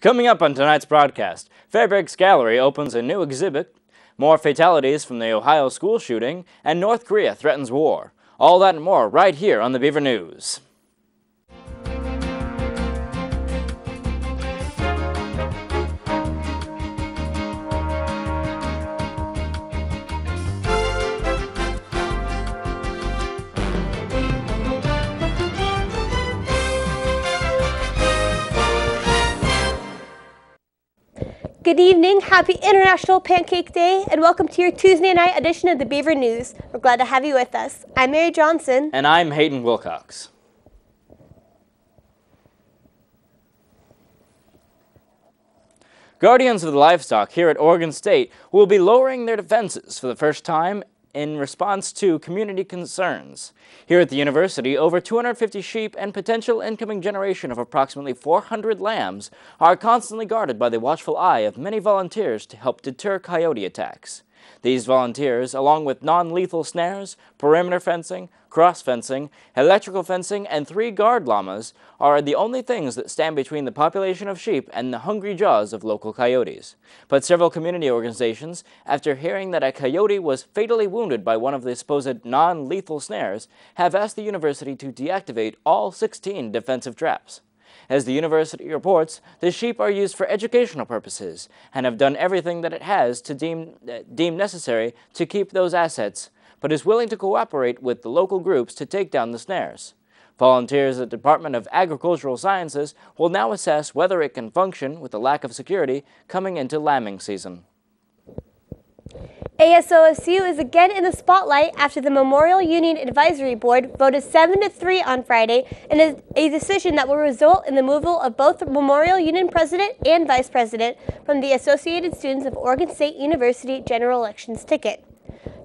Coming up on tonight's broadcast, Fairbanks Gallery opens a new exhibit, more fatalities from the Ohio school shooting, and North Korea threatens war. All that and more right here on the Beaver News. Good evening, happy International Pancake Day, and welcome to your Tuesday night edition of the Beaver News. We're glad to have you with us. I'm Mary Johnson. And I'm Hayden Wilcox. Guardians of the livestock here at Oregon State will be lowering their defenses for the first time in response to community concerns. Here at the university, over 250 sheep and potential incoming generation of approximately 400 lambs are constantly guarded by the watchful eye of many volunteers to help deter coyote attacks. These volunteers, along with non-lethal snares, perimeter fencing, cross-fencing, electrical fencing, and 3 guard llamas, are the only things that stand between the population of sheep and the hungry jaws of local coyotes. But several community organizations, after hearing that a coyote was fatally wounded by one of the supposed non-lethal snares, have asked the university to deactivate all 16 defensive traps. As the university reports, the sheep are used for educational purposes and have done everything that it has to deem necessary to keep those assets, but is willing to cooperate with the local groups to take down the snares. Volunteers at the Department of Agricultural Sciences will now assess whether it can function with the lack of security coming into lambing season. ASOSU is again in the spotlight after the Memorial Union Advisory Board voted 7-3 on Friday in a decision that will result in the removal of both the Memorial Union President and Vice President from the Associated Students of Oregon State University General Elections ticket.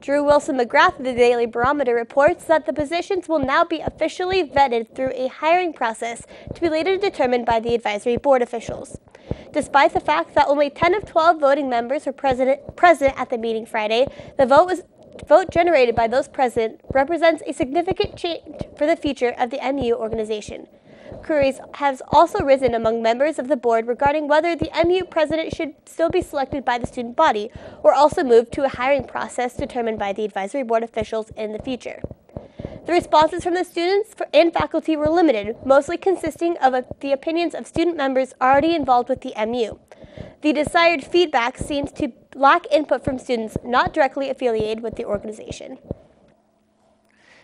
Drew Wilson McGrath of the Daily Barometer reports that the positions will now be officially vetted through a hiring process to be later determined by the advisory board officials. Despite the fact that only 10 of 12 voting members were present at the meeting Friday, the vote generated by those present represents a significant change for the future of the MU organization. Queries have also risen among members of the board regarding whether the MU president should still be selected by the student body or also move to a hiring process determined by the advisory board officials in the future. The responses from the students and faculty were limited, mostly consisting of the opinions of student members already involved with the MU. The desired feedback seems to lack input from students not directly affiliated with the organization.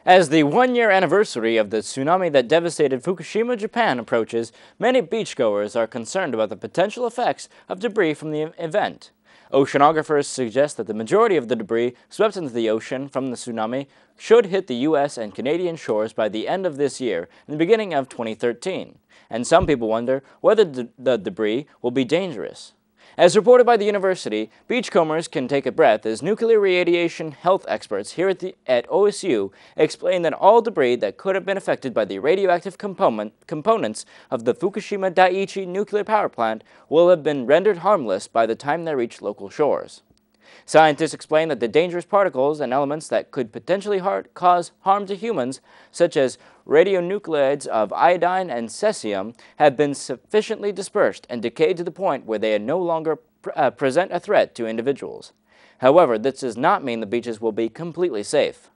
As the one-year anniversary of the tsunami that devastated Fukushima, Japan approaches, many beachgoers are concerned about the potential effects of debris from the event. Oceanographers suggest that the majority of the debris swept into the ocean from the tsunami should hit the U.S. and Canadian shores by the end of this year and the beginning of 2013. And some people wonder whether the debris will be dangerous. As reported by the university, beachcombers can take a breath as nuclear radiation health experts here at OSU explain that all debris that could have been affected by the radioactive components of the Fukushima Daiichi nuclear power plant will have been rendered harmless by the time they reach local shores. Scientists explain that the dangerous particles and elements that could potentially cause harm to humans, such as radionuclides of iodine and cesium, have been sufficiently dispersed and decayed to the point where they no longer present a threat to individuals. However, this does not mean the beaches will be completely safe.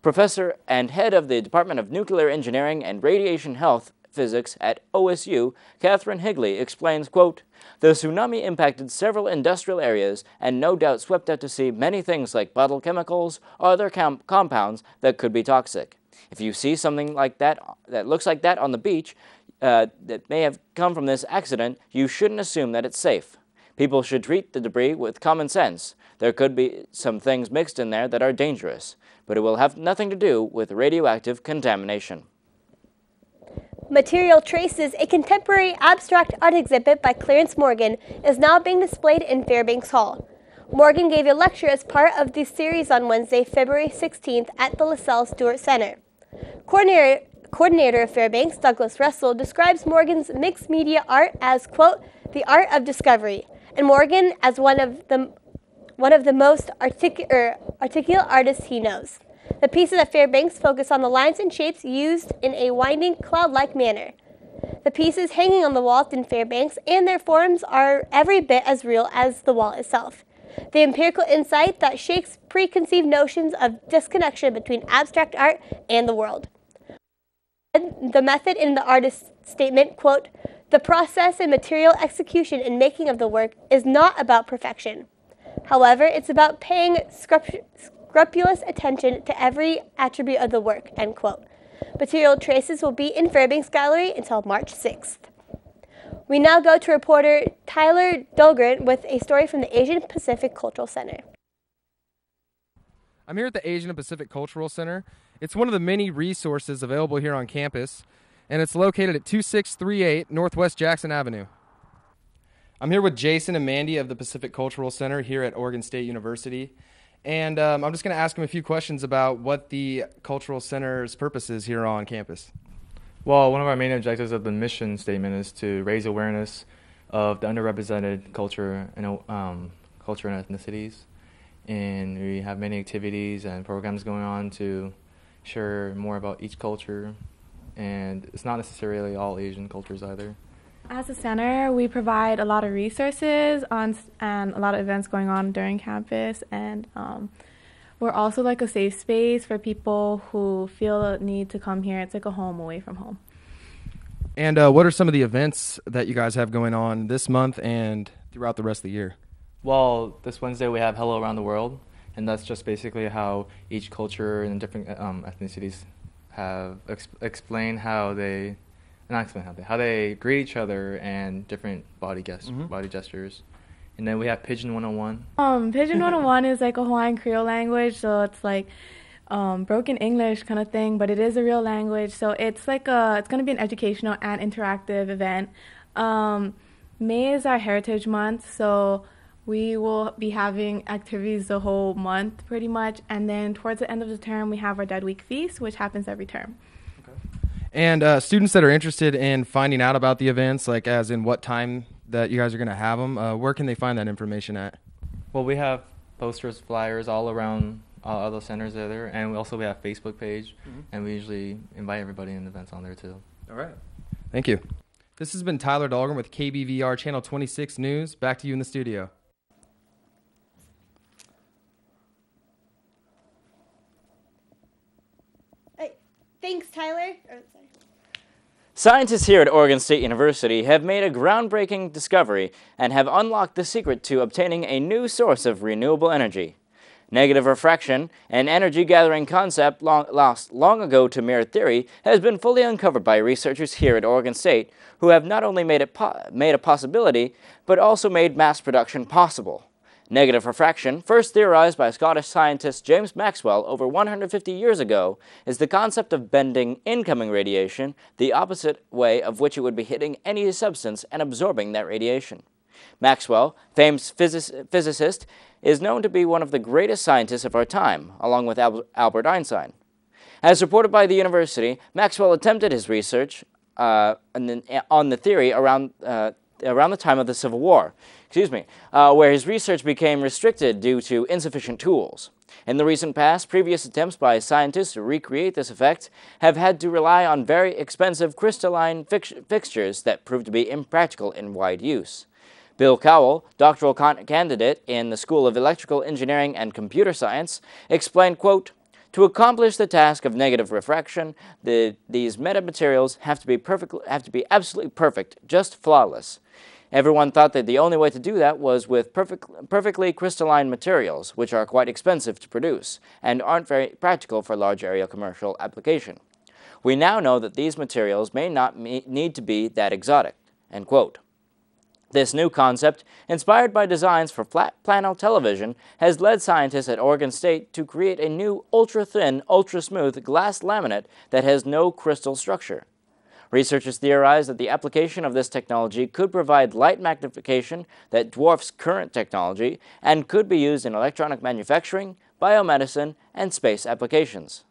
Professor and head of the Department of Nuclear Engineering and Radiation Health Physics at OSU, Catherine Higley, explains, quote, "The tsunami impacted several industrial areas and no doubt swept out to sea many things like bottled chemicals or other compounds that could be toxic. If you see something like that looks like that on the beach that may have come from this accident, you shouldn't assume that it's safe. People should treat the debris with common sense. There could be some things mixed in there that are dangerous, but it will have nothing to do with radioactive contamination." Material Traces, a contemporary abstract art exhibit by Clarence Morgan, is now being displayed in Fairbanks Hall. Morgan gave a lecture as part of the series on Wednesday, February 16th at the LaSalle Stewart Center. Coordinator of Fairbanks, Douglas Russell, describes Morgan's mixed media art as, quote, "the art of discovery," and Morgan as one of the most articulate artists he knows. The pieces at Fairbanks focus on the lines and shapes used in a winding, cloud-like manner. The pieces hanging on the wall in Fairbanks and their forms are every bit as real as the wall itself. The empirical insight that shakes preconceived notions of disconnection between abstract art and the world. The method in the artist's statement, quote, "The process and material execution and making of the work is not about perfection. However, it's about paying scrupulous attention to every attribute of the work," end quote. Material traces will be in Fairbanks Gallery until March 6th. We now go to reporter Tyler Dahlgren with a story from the Asian Pacific Cultural Center. I'm here at the Asian and Pacific Cultural Center. It's one of the many resources available here on campus, and it's located at 2638 Northwest Jackson Avenue. I'm here with Jason and Mandy of the Pacific Cultural Center here at Oregon State University, and I'm just going to ask them a few questions about what the Cultural Center's purpose is here on campus. Well, one of our main objectives of the mission statement is to raise awareness of the underrepresented culture and ethnicities. And we have many activities and programs going on to share more about each culture. And it's not necessarily all Asian cultures either. As a center, we provide a lot of resources and a lot of events going on during campus. And we're also like a safe space for people who feel the need to come here. It's like a home away from home. And what are some of the events that you guys have going on this month and throughout the rest of the year? Well, this Wednesday we have Hello Around the World, and that's just basically how each culture and different ethnicities have explain how they greet each other and different body gestures. And then we have Pigeon 101. Pigeon 101 is like a Hawaiian Creole language, so it's like broken English kind of thing, but it is a real language. So it's like it's going to be an educational and interactive event. May is our Heritage Month, so we will be having activities the whole month pretty much. And then towards the end of the term, we have our Dead Week Feast, which happens every term. Okay. And students that are interested in finding out about the events, like as in what time that you guys are going to have them, where can they find that information at? Well, we have posters, flyers all around all those centers there, and we have a Facebook page, and we usually invite everybody in events on there too. All right. Thank you. This has been Tyler Dahlgren with KBVR Channel 26 News. Back to you in the studio. Thanks, Tyler. Scientists here at Oregon State University have made a groundbreaking discovery and have unlocked the secret to obtaining a new source of renewable energy. Negative refraction, an energy-gathering concept lost long ago to mere theory, has been fully uncovered by researchers here at Oregon State, who have not only made a possibility, but also made mass production possible. Negative refraction, first theorized by Scottish scientist James Maxwell over 150 years ago, is the concept of bending incoming radiation the opposite way of which it would be hitting any substance and absorbing that radiation. Maxwell, famed physicist, is known to be one of the greatest scientists of our time, along with Albert Einstein. As reported by the university, Maxwell attempted his research on the theory around the time of the Civil War, where his research became restricted due to insufficient tools. In the recent past, previous attempts by scientists to recreate this effect have had to rely on very expensive crystalline fixtures that proved to be impractical in wide use. Bill Cowell, doctoral candidate in the School of Electrical Engineering and Computer Science, explained, quote, "To accomplish the task of negative refraction, these metamaterials have to be absolutely perfect, just flawless. Everyone thought that the only way to do that was with perfectly crystalline materials, which are quite expensive to produce and aren't very practical for large-area commercial application. We now know that these materials may not need to be that exotic," end quote. This new concept, inspired by designs for flat panel television, has led scientists at Oregon State to create a new ultra-thin, ultra-smooth glass laminate that has no crystal structure. Researchers theorize that the application of this technology could provide light magnification that dwarfs current technology and could be used in electronic manufacturing, biomedicine, and space applications.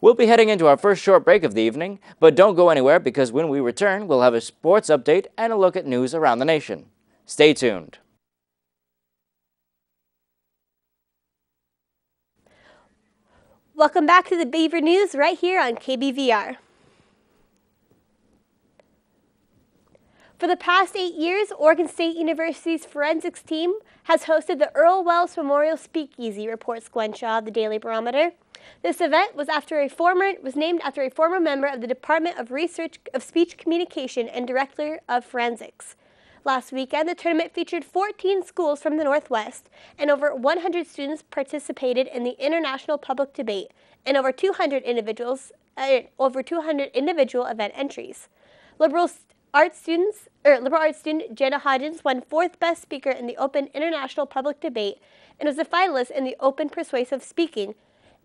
We'll be heading into our first short break of the evening, but don't go anywhere because when we return, we'll have a sports update and a look at news around the nation. Stay tuned. Welcome back to the Beaver News right here on KBVR. For the past 8 years, Oregon State University's forensics team has hosted the Earl Wells Memorial Speakeasy, reports Gwen Shaw of the Daily Barometer. This event was named after a former member of the Department of Research of Speech Communication and Director of Forensics. Last weekend, the tournament featured 14 schools from the Northwest, and over 100 students participated in the international public debate, and over 200 individual event entries. Liberal arts student Jenna Hodgins won 4th Best Speaker in the Open International Public Debate and was a finalist in the Open Persuasive Speaking.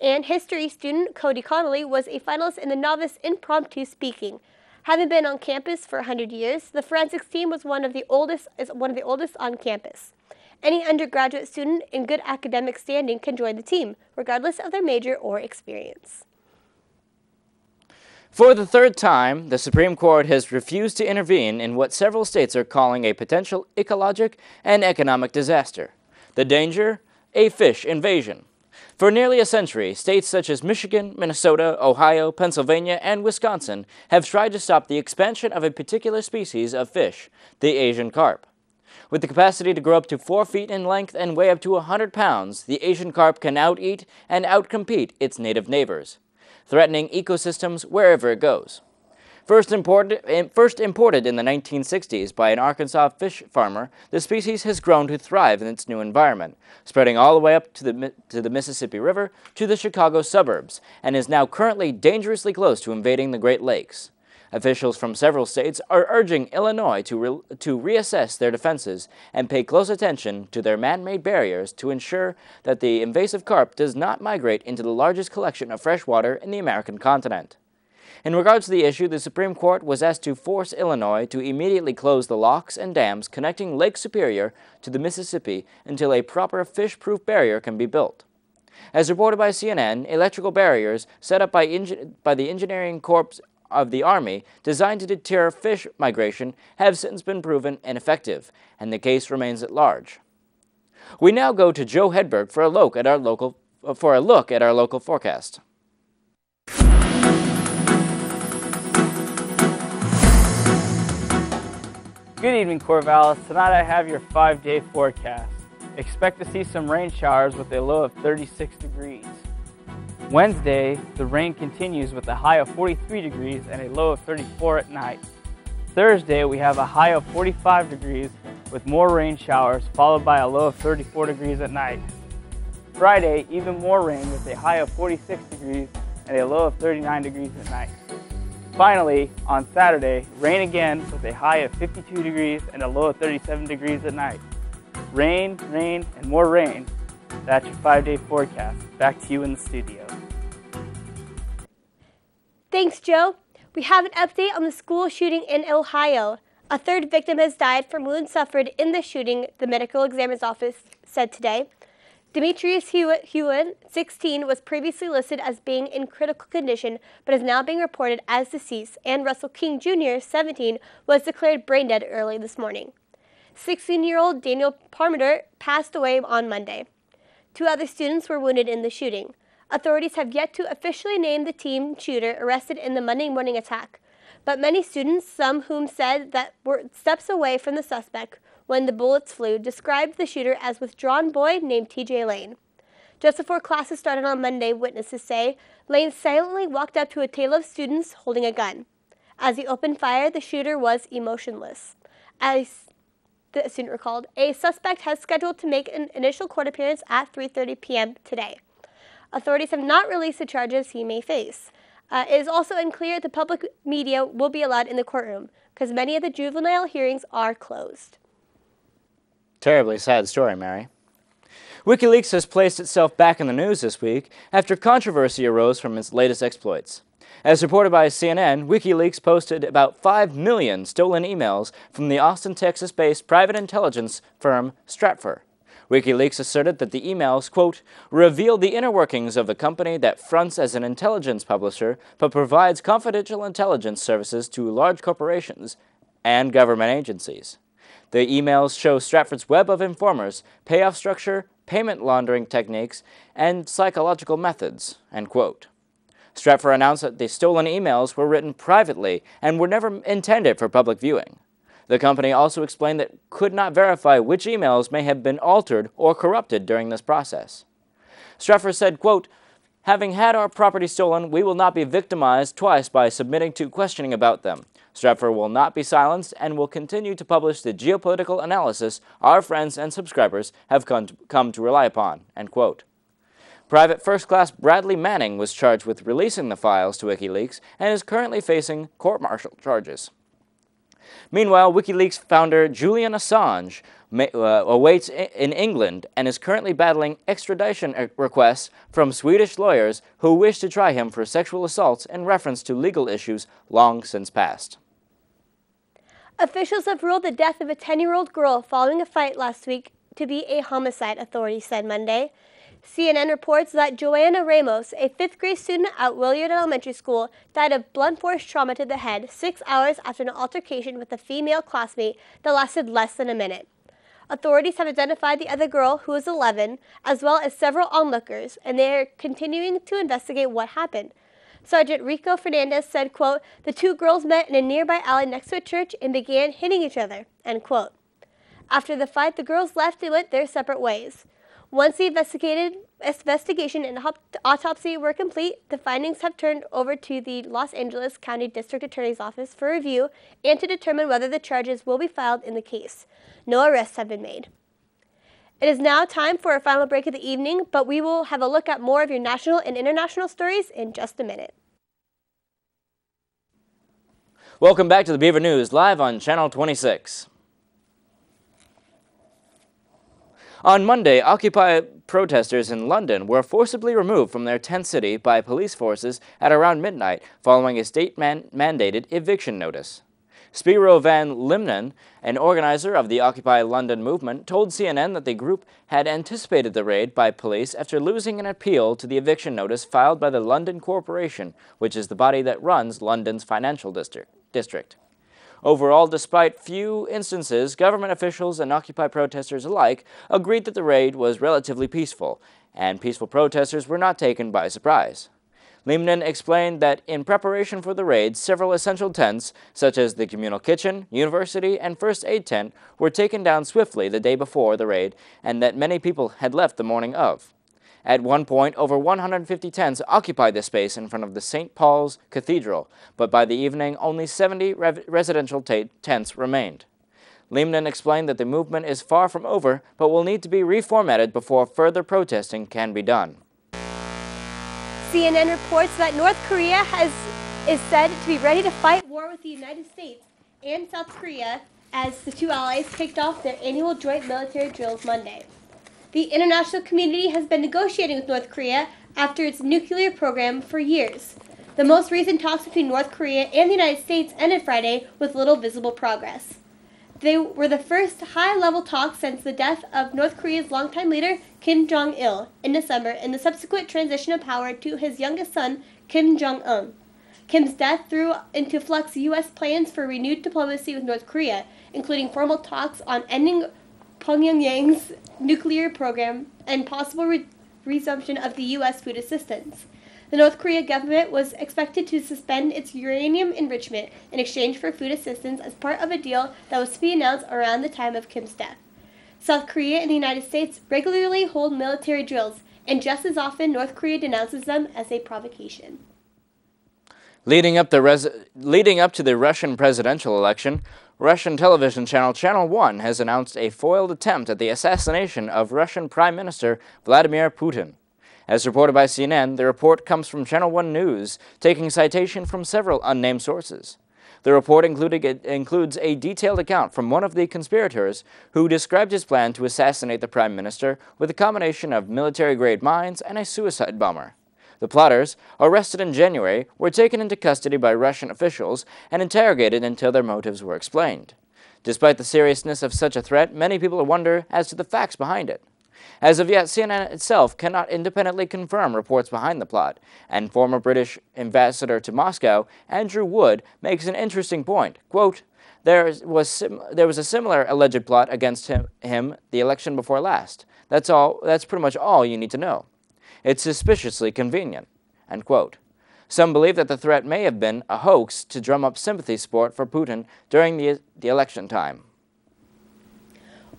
And history student Cody Connolly was a finalist in the Novice Impromptu Speaking. Having been on campus for 100 years, the forensics team was one of the oldest on campus. Any undergraduate student in good academic standing can join the team, regardless of their major or experience. For the third time, the Supreme Court has refused to intervene in what several states are calling a potential ecologic and economic disaster. The danger? A fish invasion. For nearly a century, states such as Michigan, Minnesota, Ohio, Pennsylvania, and Wisconsin have tried to stop the expansion of a particular species of fish, the Asian carp. With the capacity to grow up to 4 feet in length and weigh up to 100 pounds, the Asian carp can out-eat and out-compete its native neighbors, threatening ecosystems wherever it goes. First imported in the 1960s by an Arkansas fish farmer, the species has grown to thrive in its new environment, spreading all the way up to the Mississippi River to the Chicago suburbs, and is now currently dangerously close to invading the Great Lakes. Officials from several states are urging Illinois to reassess their defenses and pay close attention to their man-made barriers to ensure that the invasive carp does not migrate into the largest collection of fresh water in the American continent. In regards to the issue, the Supreme Court was asked to force Illinois to immediately close the locks and dams connecting Lake Superior to the Mississippi until a proper fish-proof barrier can be built. As reported by CNN, electrical barriers set up by the Engineering Corps of the Army designed to deter fish migration have since been proven ineffective, and the case remains at large. We now go to Joe Hedberg for a look at our local forecast. Good evening, Corvallis. Tonight I have your 5-day forecast. Expect to see some rain showers with a low of 36 degrees. Wednesday, the rain continues with a high of 43 degrees and a low of 34 at night. Thursday, we have a high of 45 degrees with more rain showers, followed by a low of 34 degrees at night. Friday, even more rain with a high of 46 degrees and a low of 39 degrees at night. Finally, on Saturday, rain again with a high of 52 degrees and a low of 37 degrees at night. Rain, rain, and more rain. That's your 5-day forecast. Back to you in the studio. Thanks, Joe. We have an update on the school shooting in Ohio. A third victim has died from wounds suffered in the shooting, the medical examiner's office said today. Demetrius Hewen, 16, was previously listed as being in critical condition, but is now being reported as deceased, and Russell King Jr., 17, was declared brain dead early this morning. 16-year-old Daniel Parmenter passed away on Monday. 2 other students were wounded in the shooting. Authorities have yet to officially name the team shooter arrested in the Monday morning attack, but many students, some whom said that were steps away from the suspect when the bullets flew, described the shooter as withdrawn boy named TJ Lane. Just before classes started on Monday, witnesses say Lane silently walked up to a table of students holding a gun. As he opened fire, the shooter was emotionless. As the student recalled, a suspect has scheduled to make an initial court appearance at 3:30 p.m. today. Authorities have not released the charges he may face. It is also unclear if the public media will be allowed in the courtroom, because many of the juvenile hearings are closed. Terribly sad story, Mary. WikiLeaks has placed itself back in the news this week after controversy arose from its latest exploits. As reported by CNN, WikiLeaks posted about 5 million stolen emails from the Austin, Texas-based private intelligence firm Stratfor. WikiLeaks asserted that the emails, quote, reveal the inner workings of the company that fronts as an intelligence publisher but provides confidential intelligence services to large corporations and government agencies. The emails show Stratfor's web of informers, payoff structure, payment laundering techniques, and psychological methods, end quote. Stratfor announced that the stolen emails were written privately and were never intended for public viewing. The company also explained that it could not verify which emails may have been altered or corrupted during this process. Streffer said, quote, "Having had our property stolen, we will not be victimized twice by submitting to questioning about them. Streffer will not be silenced and will continue to publish the geopolitical analysis our friends and subscribers have come to rely upon," end quote. Private First Class Bradley Manning was charged with releasing the files to WikiLeaks and is currently facing court-martial charges. Meanwhile, WikiLeaks founder Julian Assange awaits in England and is currently battling extradition requests from Swedish lawyers who wish to try him for sexual assaults in reference to legal issues long since past. Officials have ruled the death of a 10-year-old girl following a fight last week to be a homicide, authorities said Monday. CNN reports that Joanna Ramos, a 5th-grade student at Willard Elementary School, died of blunt force trauma to the head 6 hours after an altercation with a female classmate that lasted less than a minute. Authorities have identified the other girl, who is 11, as well as several onlookers, and they are continuing to investigate what happened. Sergeant Rico Fernandez said, quote, "The two girls met in a nearby alley next to a church and began hitting each other," end quote. After the fight, the girls left and went their separate ways. Once the investigation and autopsy were complete, the findings have turned over to the Los Angeles County District Attorney's Office for review and to determine whether the charges will be filed in the case. No arrests have been made. It is now time for our final break of the evening, but we will have a look at more of your national and international stories in just a minute. Welcome back to the Beaver News, live on Channel 26. On Monday, Occupy protesters in London were forcibly removed from their tent city by police forces at around midnight following a state-mandated eviction notice. Spiro van Limnen, an organizer of the Occupy London movement, told CNN that the group had anticipated the raid by police after losing an appeal to the eviction notice filed by the London Corporation, which is the body that runs London's financial district. Overall, despite few instances, government officials and Occupy protesters alike agreed that the raid was relatively peaceful, and peaceful protesters were not taken by surprise. Limnen explained that in preparation for the raid, several essential tents, such as the communal kitchen, university, and first aid tent, were taken down swiftly the day before the raid, and that many people had left the morning of. At one point, over 150 tents occupied the space in front of the St. Paul's Cathedral, but by the evening, only 70 residential tents remained. Limnen explained that the movement is far from over, but will need to be reformatted before further protesting can be done. CNN reports that North Korea is said to be ready to fight war with the United States and South Korea as the two allies kicked off their annual joint military drills Monday. The international community has been negotiating with North Korea after its nuclear program for years. The most recent talks between North Korea and the United States ended Friday with little visible progress. They were the first high-level talks since the death of North Korea's longtime leader, Kim Jong-il, in December, and the subsequent transition of power to his youngest son, Kim Jong-un. Kim's death threw into flux U.S. plans for renewed diplomacy with North Korea, including formal talks on ending Pyongyang's nuclear program and possible resumption of the U.S. food assistance. The North Korea government was expected to suspend its uranium enrichment in exchange for food assistance as part of a deal that was to be announced around the time of Kim's death. South Korea and the United States regularly hold military drills, and just as often North Korea denounces them as a provocation. Leading up to the Russian presidential election, Russian television channel Channel 1 has announced a foiled attempt at the assassination of Russian Prime Minister Vladimir Putin. As reported by CNN, the report comes from Channel 1 News, taking citation from several unnamed sources. The report includes a detailed account from one of the conspirators who described his plan to assassinate the Prime Minister with a combination of military-grade mines and a suicide bomber. The plotters, arrested in January, were taken into custody by Russian officials and interrogated until their motives were explained. Despite the seriousness of such a threat, many people wonder as to the facts behind it. As of yet, CNN itself cannot independently confirm reports behind the plot, and former British ambassador to Moscow, Andrew Wood, makes an interesting point. Quote, there was a similar alleged plot against him the election before last. That's pretty much all you need to know. It's suspiciously convenient." End quote. Some believe that the threat may have been a hoax to drum up sympathy support for Putin during the election time.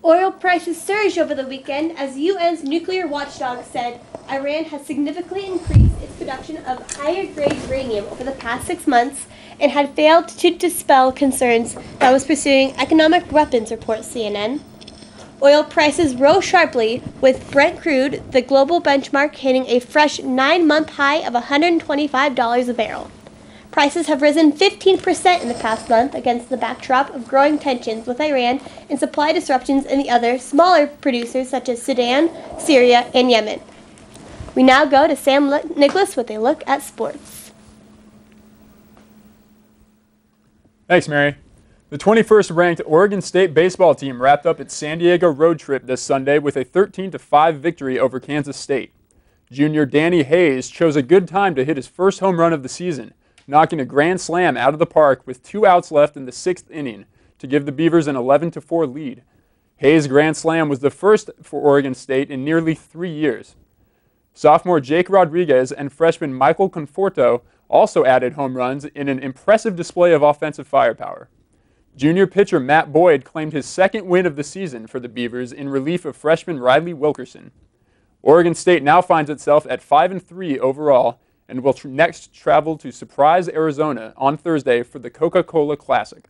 Oil prices surged over the weekend as UN's nuclear watchdog said Iran has significantly increased its production of higher-grade uranium over the past 6 months and had failed to dispel concerns that it was pursuing economic weapons, reports CNN. Oil prices rose sharply, with Brent crude, the global benchmark, hitting a fresh 9-month high of $125 a barrel. Prices have risen 15% in the past month against the backdrop of growing tensions with Iran and supply disruptions in the other smaller producers such as Sudan, Syria, and Yemen. We now go to Sam Nicholas with a look at sports. Thanks, Mary. The 21st ranked Oregon State baseball team wrapped up its San Diego road trip this Sunday with a 13-5 victory over Kansas State. Junior Danny Hayes chose a good time to hit his first home run of the season, knocking a grand slam out of the park with 2 outs left in the 6th inning to give the Beavers an 11-4 lead. Hayes' grand slam was the first for Oregon State in nearly 3 years. Sophomore Jake Rodriguez and freshman Michael Conforto also added home runs in an impressive display of offensive firepower. Junior pitcher Matt Boyd claimed his second win of the season for the Beavers in relief of freshman Riley Wilkerson. Oregon State now finds itself at 5-3 overall and will next travel to Surprise, Arizona on Thursday for the Coca-Cola Classic.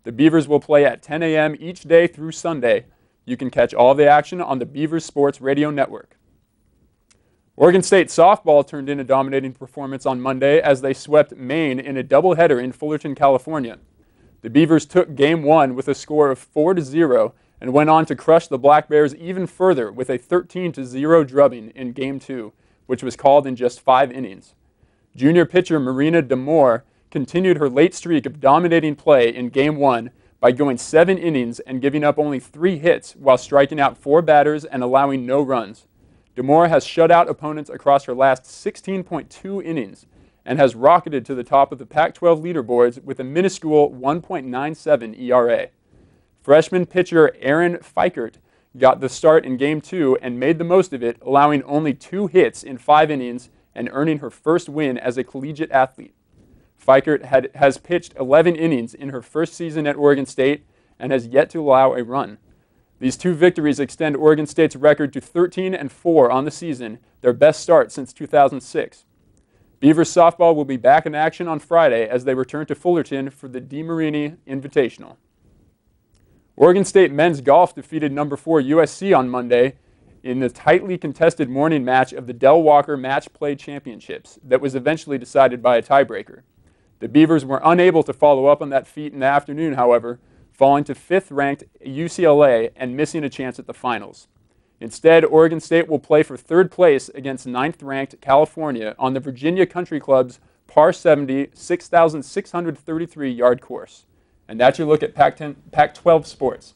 The Beavers will play at 10 a.m. each day through Sunday. You can catch all the action on the Beavers Sports Radio Network. Oregon State softball turned in a dominating performance on Monday as they swept Maine in a doubleheader in Fullerton, California. The Beavers took Game 1 with a score of 4-0 and went on to crush the Black Bears even further with a 13-0 drubbing in Game 2, which was called in just 5 innings. Junior pitcher Marina DeMore continued her late streak of dominating play in Game 1 by going 7 innings and giving up only 3 hits while striking out 4 batters and allowing no runs. DeMore has shut out opponents across her last 16.2 innings and has rocketed to the top of the Pac-12 leaderboards with a minuscule 1.97 ERA. Freshman pitcher Aaron Fikert got the start in Game 2 and made the most of it, allowing only 2 hits in 5 innings and earning her first win as a collegiate athlete. Fikert has pitched 11 innings in her first season at Oregon State and has yet to allow a run. These 2 victories extend Oregon State's record to 13-4 on the season, their best start since 2006. Beavers softball will be back in action on Friday as they return to Fullerton for the DeMarini Invitational. Oregon State men's golf defeated number 4 USC on Monday in the tightly contested morning match of the Del Walker Match Play Championships that was eventually decided by a tiebreaker. The Beavers were unable to follow up on that feat in the afternoon, however, falling to 5th-ranked UCLA and missing a chance at the finals. Instead, Oregon State will play for 3rd place against 9th-ranked California on the Virginia Country Club's par 70, 6,633-yard course. And that's your look at Pac-12 sports.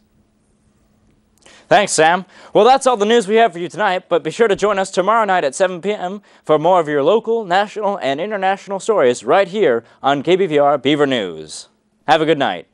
Thanks, Sam. Well, that's all the news we have for you tonight, but be sure to join us tomorrow night at 7 p.m. for more of your local, national, and international stories right here on KBVR Beaver News. Have a good night.